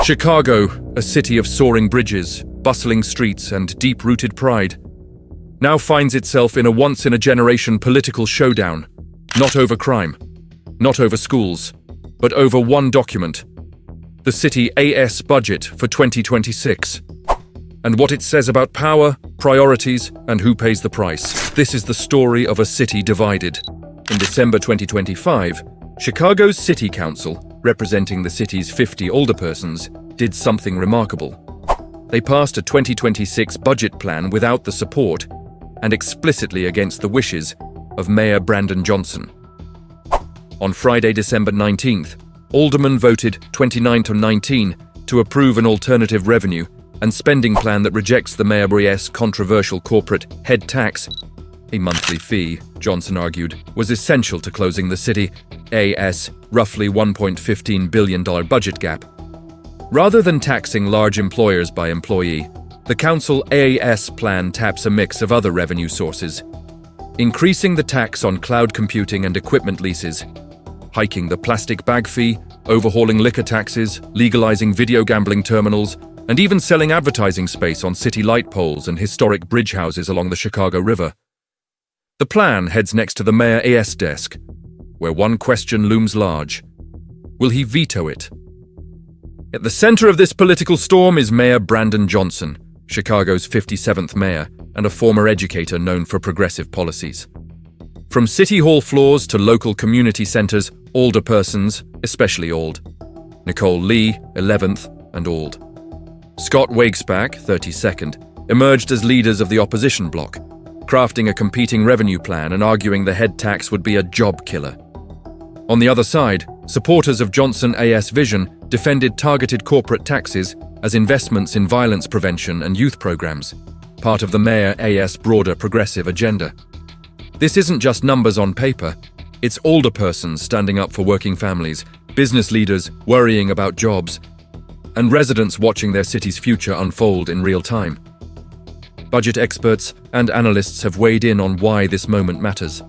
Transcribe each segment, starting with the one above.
Chicago, a city of soaring bridges, bustling streets, and deep-rooted pride, now finds itself in a once-in-a-generation political showdown, not over crime, not over schools, but over one document, the city AS budget for 2026. And what it says about power, priorities, and who pays the price. This is the story of a city divided. In December 2025, Chicago's City Council, representing the city's 50 alderpersons, did something remarkable. They passed a 2026 budget plan without the support and explicitly against the wishes of Mayor Brandon Johnson. On Friday, December 19th, aldermen voted 29-19 to approve an alternative revenue and spending plan that rejects the mayor's controversial corporate head tax. A monthly fee, Johnson argued, was essential to closing the city AS roughly $1.15 billion budget gap. Rather than taxing large employers by employee, the council AS plan taps a mix of other revenue sources, increasing the tax on cloud computing and equipment leases, hiking the plastic bag fee, overhauling liquor taxes, legalizing video gambling terminals, and even selling advertising space on city light poles and historic bridge houses along the Chicago River. The plan heads next to the Mayor AS desk, where one question looms large. Will he veto it? At the center of this political storm is Mayor Brandon Johnson, Chicago's 57th mayor and a former educator known for progressive policies. From city hall floors to local community centers, alderpersons, especially Ald, Nicole Lee, 11th, and Ald, Scott Wagesback, 32nd, emerged as leaders of the opposition bloc, crafting a competing revenue plan and arguing the head tax would be a job killer. On the other side, supporters of Johnson AS vision defended targeted corporate taxes as investments in violence prevention and youth programs, part of the Mayor AS broader progressive agenda. This isn't just numbers on paper, it's alderpersons standing up for working families, business leaders worrying about jobs, and residents watching their city's future unfold in real time. Budget experts and analysts have weighed in on why this moment matters.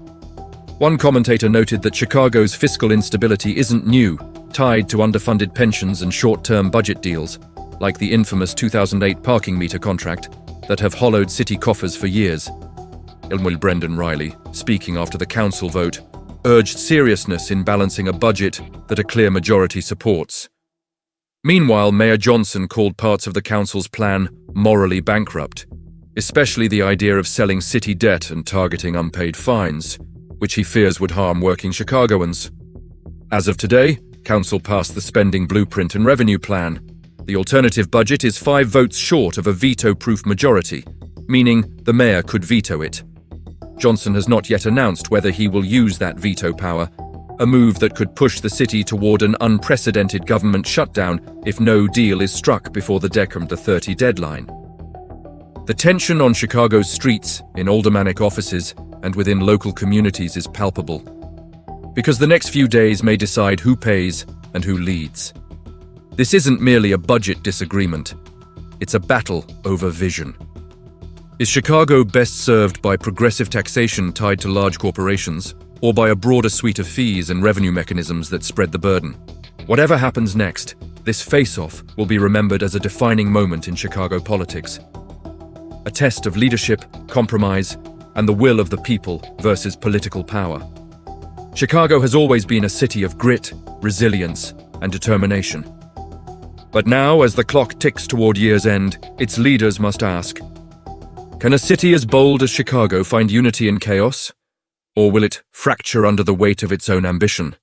One commentator noted that Chicago's fiscal instability isn't new, tied to underfunded pensions and short-term budget deals, like the infamous 2008 parking meter contract, that have hollowed city coffers for years. Ilmul Brendan Riley, speaking after the council vote, urged seriousness in balancing a budget that a clear majority supports. Meanwhile, Mayor Johnson called parts of the council's plan morally bankrupt, especially the idea of selling city debt and targeting unpaid fines, which he fears would harm working Chicagoans. As of today, council passed the spending blueprint and revenue plan. The alternative budget is 5 votes short of a veto-proof majority, meaning the mayor could veto it. Johnson has not yet announced whether he will use that veto power, a move that could push the city toward an unprecedented government shutdown if no deal is struck before the December 30 deadline. The tension on Chicago's streets, in aldermanic offices, and within local communities is palpable, because the next few days may decide who pays and who leads. This isn't merely a budget disagreement, it's a battle over vision. Is Chicago best served by progressive taxation tied to large corporations, or by a broader suite of fees and revenue mechanisms that spread the burden? Whatever happens next, this face-off will be remembered as a defining moment in Chicago politics. A test of leadership, compromise, and the will of the people versus political power. Chicago has always been a city of grit, resilience, and determination. But now, as the clock ticks toward year's end, its leaders must ask, can a city as bold as Chicago find unity in chaos? Or will it fracture under the weight of its own ambition?